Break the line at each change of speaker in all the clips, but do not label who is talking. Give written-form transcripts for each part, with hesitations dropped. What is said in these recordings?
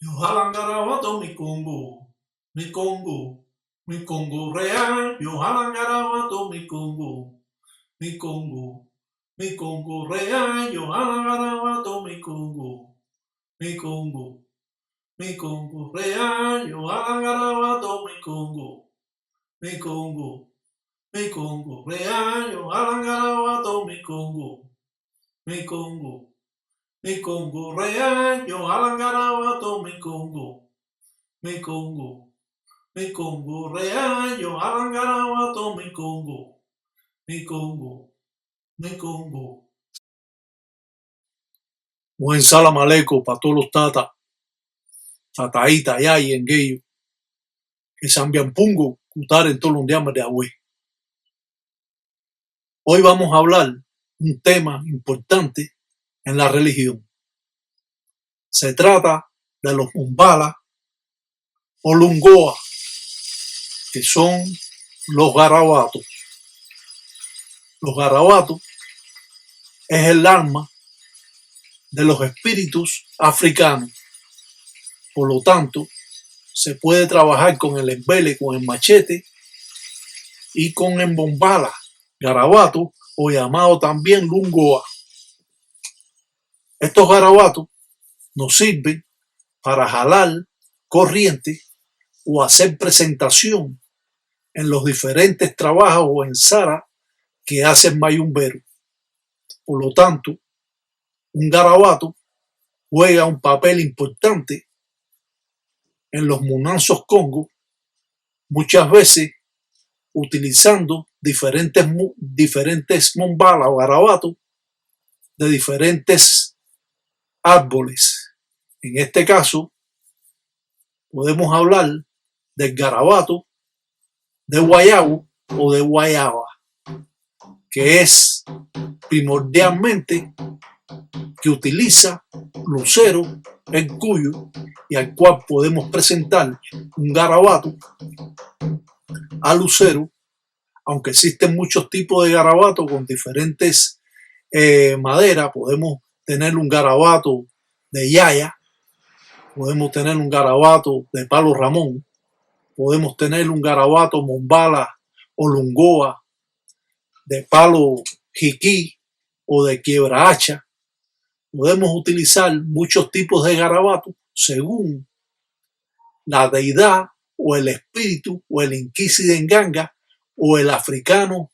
Yohalan Garabato mi Congo, real. Yohalan Garabato mi Congo, real. Yohalan Garabato mi Congo, real. Yohalan Garabato mi Congo, real. Yohalan Garabato mi Congo. Mi Congo real, yo Alan Garabato, mi Congo, real, yo Alan Garabato, mi Congo, mi Congo. Buen salam aleikum para todos los tataíta, yay, engueyo, que sambian pungo, cutar en todos los días de agüe. Hoy vamos a hablar un tema importante en la religión. Se trata de los Umbala o Lungoa, que son los garabatos. Los garabatos es el alma de los espíritus africanos. Por lo tanto, se puede trabajar con el embele, con el machete y con el bombala, garabato o llamado también lungoa. Estos garabatos nos sirven para jalar corriente o hacer presentación en los diferentes trabajos o en sara que hace el mayumbero. Por lo tanto, un garabato juega un papel importante en los munanzos Congo, muchas veces utilizando diferentes mombalas o garabatos de diferentes árboles. En este caso, podemos hablar del garabato de guayabo o de guayaba, que es primordialmente que utiliza lucero en cuyo y al cual podemos presentar un garabato a lucero, aunque existen muchos tipos de garabato con diferentes maderas. Podemos tener un garabato de yaya, podemos tener un garabato de palo ramón, podemos tener un garabato mombala o lungoa de palo jiquí o de quiebra hacha. Podemos utilizar muchos tipos de garabatos según la deidad o el espíritu o el inquisi de Nganga o el africano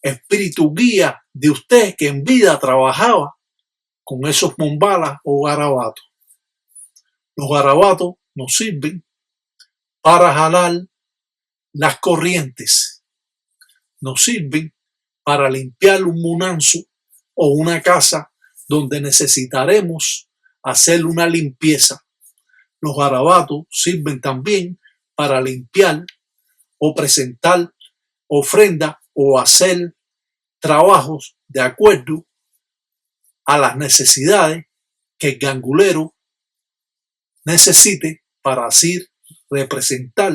espíritu guía de usted que en vida trabajaba con esos mombalas o garabatos. Los garabatos nos sirven para jalar las corrientes, nos sirven para limpiar un munanzo o una casa donde necesitaremos hacer una limpieza. Los garabatos sirven también para limpiar o presentar ofrenda o hacer trabajos de acuerdo a las necesidades que el gangulero necesite para así representar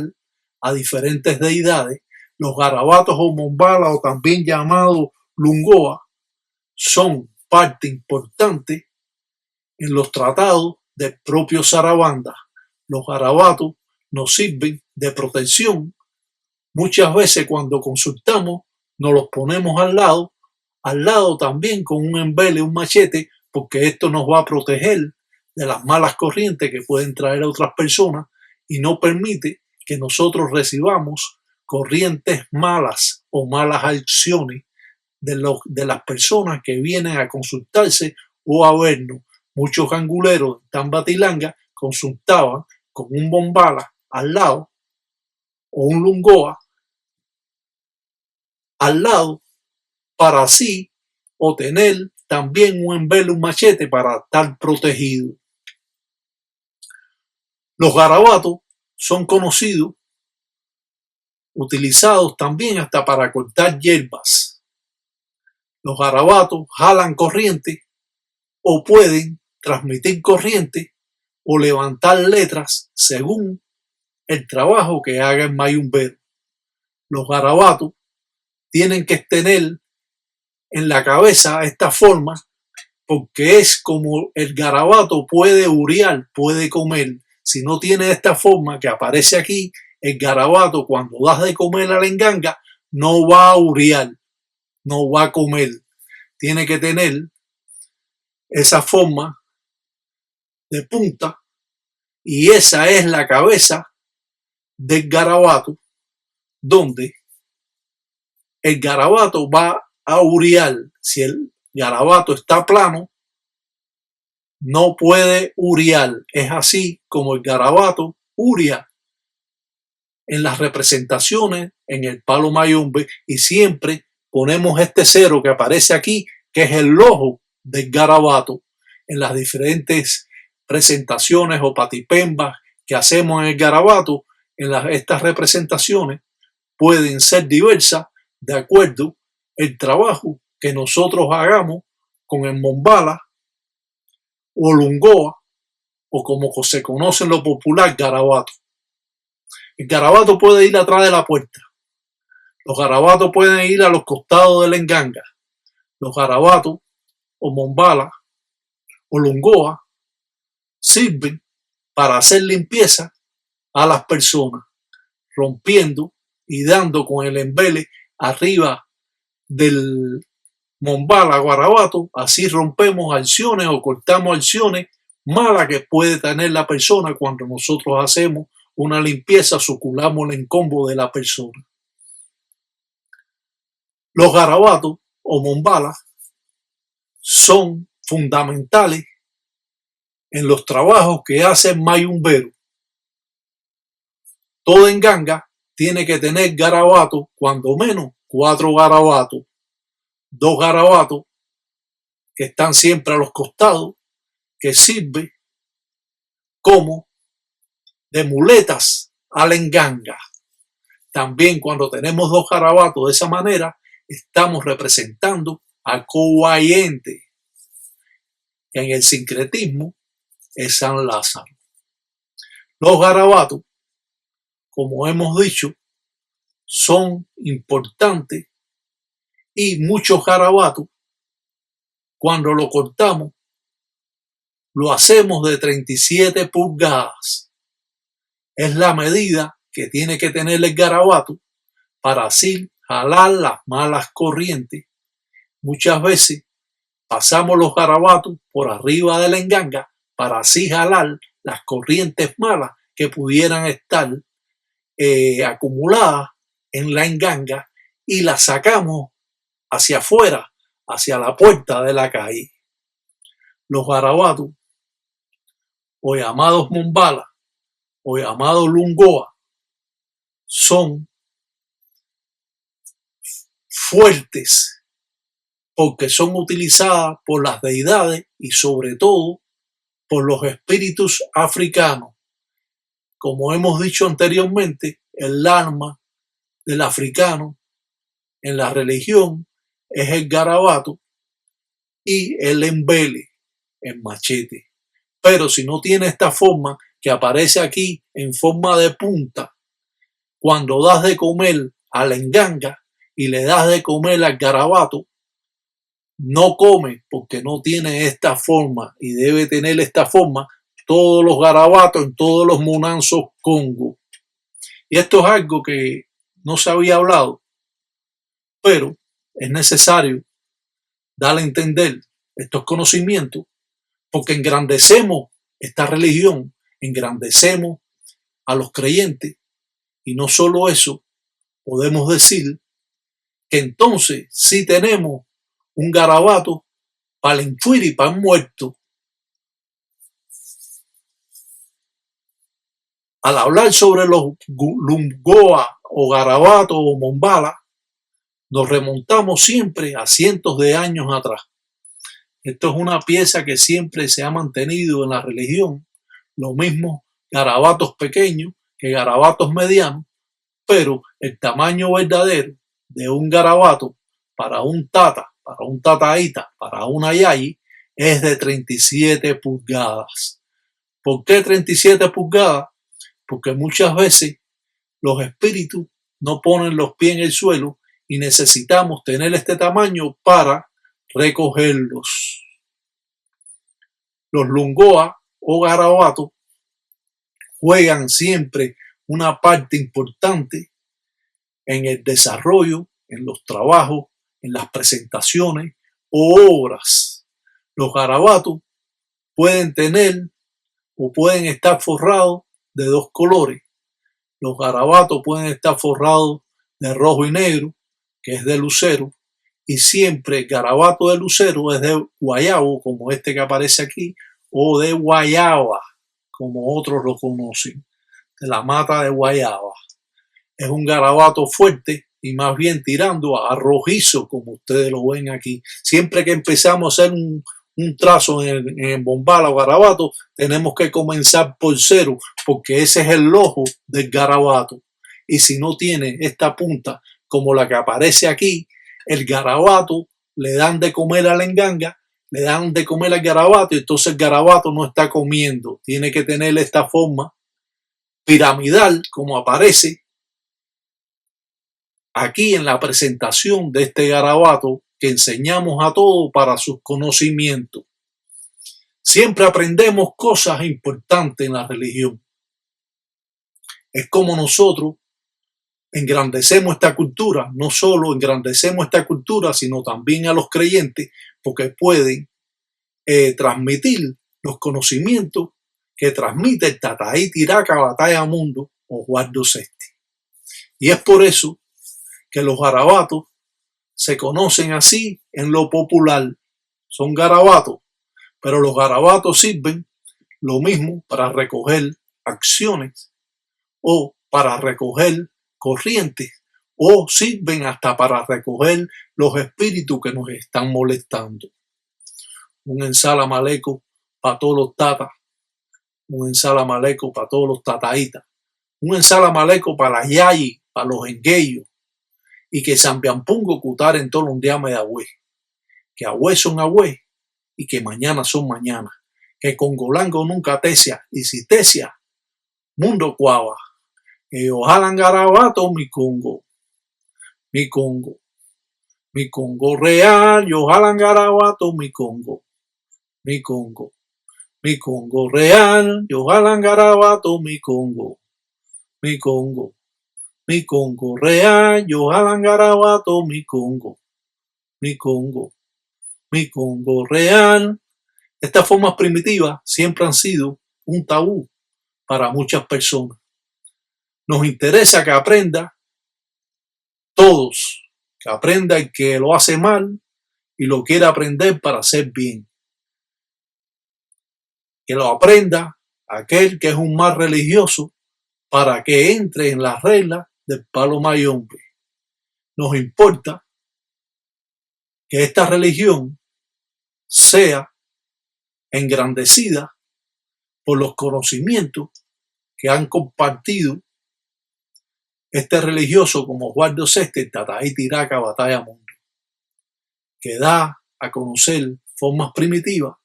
a diferentes deidades. Los garabatos o mombala o también llamados lungoa son parte importante en los tratados del propio Sarabanda. Los garabatos nos sirven de protección. Muchas veces cuando consultamos nos los ponemos al lado también con un embele, un machete, porque esto nos va a proteger de las malas corrientes que pueden traer a otras personas y no permite que nosotros recibamos corrientes malas o malas acciones de las personas que vienen a consultarse o a vernos. Muchos ganguleros en Tambatilanga consultaban con un bombala al lado o un lungoa al lado para así obtener también un embele, un machete para estar protegido. Los garabatos son conocidos, utilizados también hasta para cortar hierbas. Los garabatos jalan corriente o pueden transmitir corriente o levantar letras según el trabajo que haga el mayumbero. Los garabatos tienen que tener en la cabeza esta forma porque es como el garabato puede uriar, puede comer. Si no tiene esta forma que aparece aquí, el garabato cuando das de comer a la enganga no va a uriar, no va a comer. Tiene que tener esa forma de punta y esa es la cabeza del garabato, donde el garabato va a uriar. Si el garabato está plano, no puede uriar. Es así como el garabato uria en las representaciones en el palo mayombe, y siempre ponemos este cero que aparece aquí, que es el ojo del garabato. En las diferentes presentaciones o patipembas que hacemos en el garabato, estas representaciones pueden ser diversas de acuerdo al trabajo que nosotros hagamos con el mombala o lungoa, o como se conoce en lo popular, garabato. El garabato puede ir atrás de la puerta. Los garabatos pueden ir a los costados de la enganga. Los garabatos o mombala o lungoa sirven para hacer limpieza a las personas, rompiendo y dando con el embele arriba del mombala o garabato. Así rompemos acciones o cortamos acciones malas que puede tener la persona cuando nosotros hacemos una limpieza, suculamos el encombo de la persona. Los garabatos o mombalas son fundamentales en los trabajos que hace el mayumbero. Toda enganga tiene que tener garabatos, cuando menos 4 garabatos, 2 garabatos que están siempre a los costados, que sirve como de muletas a la enganga. También cuando tenemos 2 garabatos de esa manera, estamos representando a Coayente, que en el sincretismo es San Lázaro. Los garabatos, como hemos dicho, son importantes, y muchos garabatos, cuando lo cortamos, lo hacemos de 37 pulgadas. Es la medida que tiene que tener el garabato para así jalar las malas corrientes. Muchas veces pasamos los garabatos por arriba de la enganga para así jalar las corrientes malas que pudieran estar acumuladas en la enganga, y las sacamos hacia afuera, hacia la puerta de la calle. Los garabatos, o llamados mombala, o llamados lungoa, son fuertes porque son utilizadas por las deidades y sobre todo por los espíritus africanos. Como hemos dicho anteriormente, el alma del africano en la religión es el garabato y el embele, el machete. Pero si no tiene esta forma que aparece aquí en forma de punta, cuando das de comer a la enganga y le das de comer al garabato, no come porque no tiene esta forma, y debe tener esta forma todos los garabatos en todos los munanzos Congo. Y esto es algo que no se había hablado, pero es necesario dar a entender estos conocimientos, porque engrandecemos esta religión, engrandecemos a los creyentes, y no solo eso, podemos decir que entonces sí tenemos un garabato para el infuiri y para el muerto. Al hablar sobre los lungoa o garabato o mombala, nos remontamos siempre a cientos de años atrás. Esto es una pieza que siempre se ha mantenido en la religión. Lo mismo garabatos pequeños que garabatos medianos, pero el tamaño verdadero de un garabato para un tata, para un tataíta, para una yayi, es de 37 pulgadas. ¿Por qué 37 pulgadas? Porque muchas veces los espíritus no ponen los pies en el suelo y necesitamos tener este tamaño para recogerlos. Los lungoa o garabatos juegan siempre una parte importante en el desarrollo, en los trabajos, en las presentaciones o obras. Los garabatos pueden tener o pueden estar forrados de dos colores. Los garabatos pueden estar forrados de rojo y negro, que es de lucero, y siempre el garabato de lucero es de guayabo, como este que aparece aquí, o de guayaba, como otros lo conocen, de la mata de guayaba. Es un garabato fuerte y más bien tirando a rojizo, como ustedes lo ven aquí. Siempre que empezamos a hacer un trazo en bombala o garabato, tenemos que comenzar por cero, porque ese es el ojo del garabato. Y si no tiene esta punta como la que aparece aquí, el garabato le dan de comer a la enganga, le dan de comer al garabato, y entonces el garabato no está comiendo. Tiene que tener esta forma piramidal, como aparece aquí en la presentación de este garabato que enseñamos a todos para sus conocimientos. Siempre aprendemos cosas importantes en la religión. Es como nosotros engrandecemos esta cultura, no solo engrandecemos esta cultura, sino también a los creyentes, porque pueden transmitir los conocimientos que transmite el Tataí Tiraca Batalla Mundo o Guardo Sesti. Y es por eso que los garabatos se conocen así en lo popular. Son garabatos, pero los garabatos sirven lo mismo para recoger acciones o para recoger corrientes o sirven hasta para recoger los espíritus que nos están molestando. Un ensalamaleco para todos los tatas, un ensalamaleco para todos los tataitas, un ensalamaleco para las yayi, para los engueyos, y que Sambiampungo cutar en todo un día de agüe, que agüe son agüe y que mañana son mañana, que Congolango nunca tesia y si tesia, mundo cuava, que ojalá garabato mi Congo, mi Congo, mi Congo real, y ojalá garabato mi Congo, mi Congo, mi Congo real, y ojalá garabato mi Congo, mi Congo. Mi Congo real, yo jalan garabato, mi Congo, mi Congo, mi Congo real. Estas formas primitivas siempre han sido un tabú para muchas personas. Nos interesa que aprenda todos, que aprenda el que lo hace mal y lo quiere aprender para hacer bien. Que lo aprenda aquel que es un más religioso para que entre en las reglas del palo mayombe. Nos importa que esta religión sea engrandecida por los conocimientos que han compartido este religioso como Guardo Sesti, Tataí Tiraca Batalla Mundo, que da a conocer formas primitivas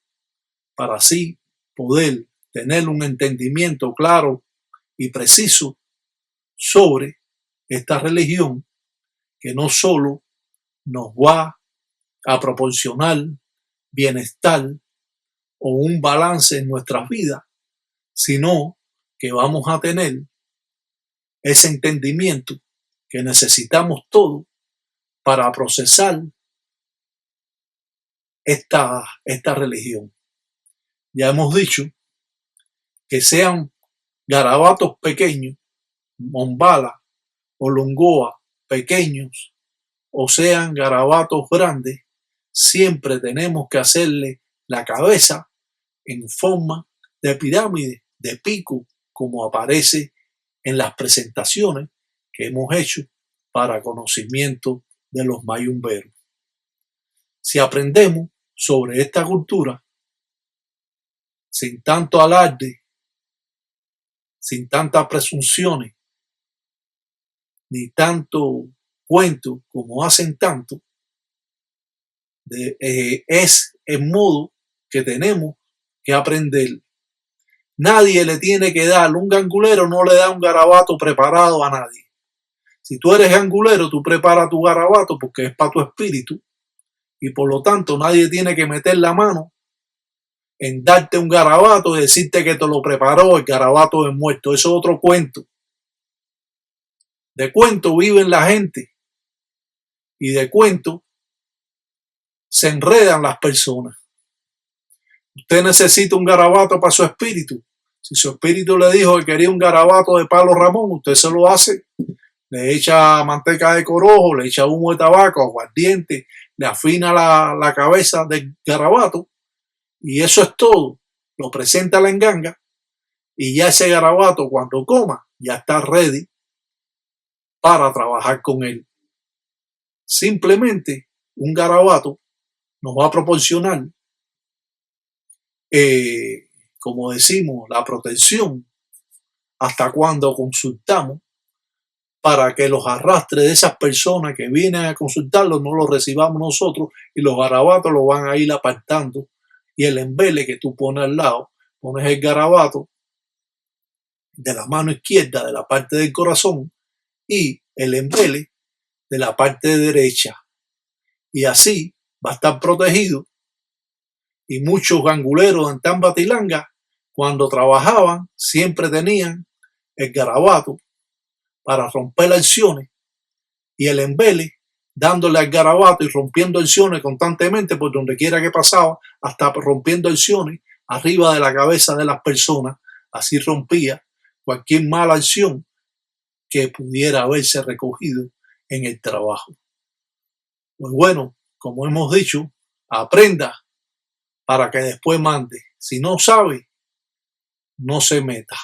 para así poder tener un entendimiento claro y preciso sobre esta religión que no solo nos va a proporcionar bienestar o un balance en nuestras vidas, sino que vamos a tener ese entendimiento que necesitamos todos para procesar esta religión. Ya hemos dicho que sean garabatos pequeños, mombala o longoa pequeños, o sean garabatos grandes, siempre tenemos que hacerle la cabeza en forma de pirámide, de pico, como aparece en las presentaciones que hemos hecho para conocimiento de los mayumberos. Si aprendemos sobre esta cultura sin tanto alarde, sin tantas presunciones, ni tanto cuento como hacen tanto, es el modo que tenemos que aprender. Nadie le tiene que dar, un gangulero no le da un garabato preparado a nadie. Si tú eres gangulero, tú preparas tu garabato porque es para tu espíritu y por lo tanto nadie tiene que meter la mano en darte un garabato y decirte que te lo preparó el garabato del muerto. Eso es otro cuento. De cuento viven la gente y de cuento se enredan las personas. Usted necesita un garabato para su espíritu. Si su espíritu le dijo que quería un garabato de palo Ramón, usted se lo hace. Le echa manteca de corojo, le echa humo de tabaco, aguardiente, le afina la cabeza del garabato y eso es todo. Lo presenta a la enganga y ya ese garabato cuando coma ya está ready para trabajar con él. Simplemente un garabato nos va a proporcionar, como decimos, la protección hasta cuando consultamos, para que los arrastres de esas personas que vienen a consultarlos no los recibamos nosotros y los garabatos los van a ir apartando. Y el embele que tú pones al lado, pones el garabato de la mano izquierda de la parte del corazón y el embele de la parte derecha. Y así va a estar protegido. Y muchos ganguleros en Tambatilanga, cuando trabajaban, siempre tenían el garabato para romper las acciones y el embele dándole al garabato y rompiendo acciones constantemente por donde quiera que pasaba, hasta rompiendo acciones arriba de la cabeza de las personas. Así rompía cualquier mala acción que pudiera haberse recogido en el trabajo. Pues bueno, como hemos dicho, aprenda para que después mande. Si no sabe, no se meta.